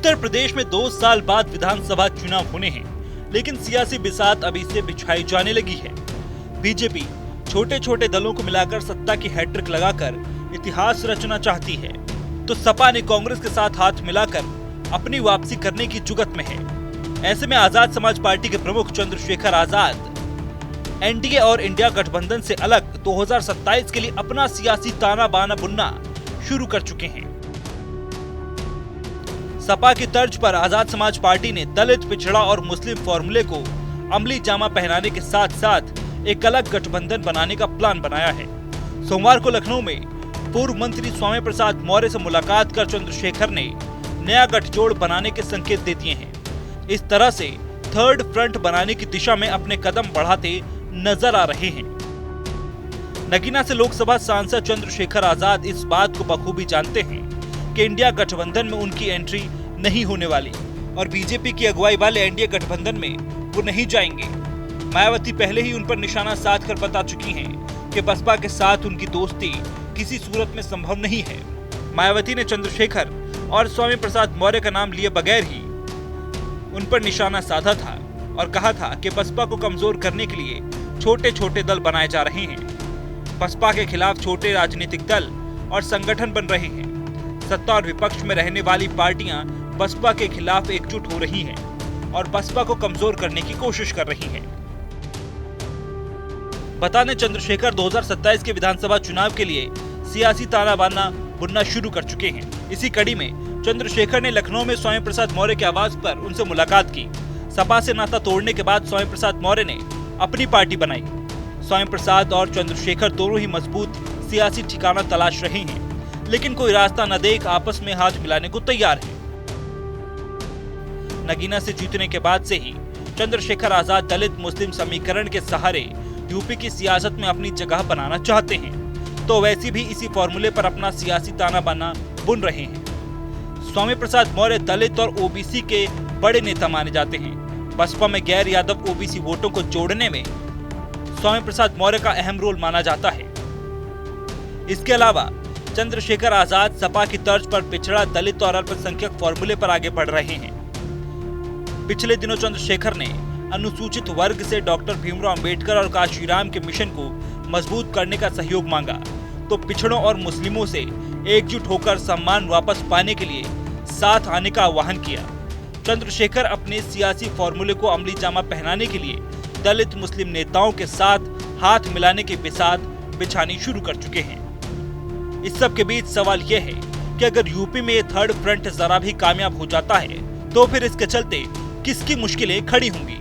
उत्तर प्रदेश में 2 साल बाद विधानसभा चुनाव होने हैं, लेकिन सियासी बिसात अभी से बिछाई जाने लगी है। बीजेपी छोटे छोटे दलों को मिलाकर सत्ता की हैट्रिक लगाकर इतिहास रचना चाहती है, तो सपा ने कांग्रेस के साथ हाथ मिलाकर अपनी वापसी करने की जुगत में है। ऐसे में आजाद समाज पार्टी के प्रमुख चंद्रशेखर आजाद एनडीए और इंडिया गठबंधन से अलग 2027 के लिए अपना सियासी ताना बाना बुनना शुरू कर चुके हैं। सपा की तर्ज पर आजाद समाज पार्टी ने दलित, पिछड़ा और मुस्लिम फॉर्मूले को अमली जामा पहनाने के साथ साथ एक अलग गठबंधन बनाने का प्लान बनाया है। सोमवार को लखनऊ में पूर्व मंत्री स्वामी प्रसाद मौर्य से मुलाकात कर चंद्रशेखर ने नया गठजोड़ बनाने के संकेत दे दिए हैं। इस तरह से थर्ड फ्रंट बनाने की दिशा में अपने कदम बढ़ाते नजर आ रहे हैं। नगीना से लोकसभा सांसद चंद्रशेखर आजाद इस बात को बखूबी जानते हैं कि इंडिया गठबंधन में उनकी एंट्री नहीं होने वाली और बीजेपी की अगुवाई वाले एनडीए गठबंधन में वो नहीं जाएंगे। मायावती पहले ही उन पर निशाना साधकर बता चुकी हैं कि बसपा के साथ उनकी दोस्ती किसी सूरत में संभव नहीं है। मायावती ने चंद्रशेखर और स्वामी प्रसाद मौर्य का नाम लिए बगैर ही उन पर निशाना साधा था और कहा था कि बसपा को कमजोर करने के लिए छोटे छोटे दल बनाए जा रहे हैं। बसपा के खिलाफ छोटे राजनीतिक दल और संगठन बन रहे हैं। सत्ता और विपक्ष में रहने वाली पार्टियां बसपा के खिलाफ एकजुट हो रही हैं और बसपा को कमजोर करने की कोशिश कर रही हैं। बता दें, चंद्रशेखर 2027 के विधानसभा चुनाव के लिए सियासी ताना बाना बुनना शुरू कर चुके हैं। इसी कड़ी में चंद्रशेखर ने लखनऊ में स्वामी प्रसाद मौर्य के आवास पर उनसे मुलाकात की। सपा से नाता तोड़ने के बाद स्वामी प्रसाद मौर्य ने अपनी पार्टी बनाई। स्वामी प्रसाद और चंद्रशेखर दोनों ही मजबूत सियासी ठिकाना तलाश रहे हैं, लेकिन कोई रास्ता न देख आपस में हाथ मिलाने को तैयार है। नगीना से जीतने के बाद से ही चंद्रशेखर आजाद दलित मुस्लिम समीकरण के सहारे यूपी की सियासत में अपनी जगह बनाना चाहते हैं, तो वैसे भी इसी फॉर्मूले पर अपना सियासी ताना बाना बुन रहे हैं। स्वामी प्रसाद मौर्य दलित और ओबीसी के बड़े नेता माने जाते हैं। बसपा में गैर यादव ओबीसी वोटों को जोड़ने में स्वामी प्रसाद मौर्य का अहम रोल माना जाता है। इसके अलावा चंद्रशेखर आजाद सपा की तर्ज पर पिछड़ा, दलित और अल्पसंख्यक फॉर्मूले पर आगे बढ़ रहे हैं। पिछले दिनों चंद्रशेखर ने अनुसूचित वर्ग से डॉक्टर भीमराव अंबेडकर और काशीराम के मिशन को मजबूत करने का सहयोग मांगा, तो पिछड़ों और मुस्लिमों से एकजुट होकर सम्मान वापस पाने के लिए साथ आने का आह्वान किया। चंद्रशेखर अपने सियासी फॉर्मूले को अमली जामा पहनाने के लिए दलित मुस्लिम नेताओं के साथ हाथ मिलाने की बिसात बिछानी शुरू कर चुके हैं। इस सब के बीच सवाल यह है कि अगर यूपी में ये थर्ड फ्रंट जरा भी कामयाब हो जाता है, तो फिर इसके चलते किसकी मुश्किलें खड़ी होंगी।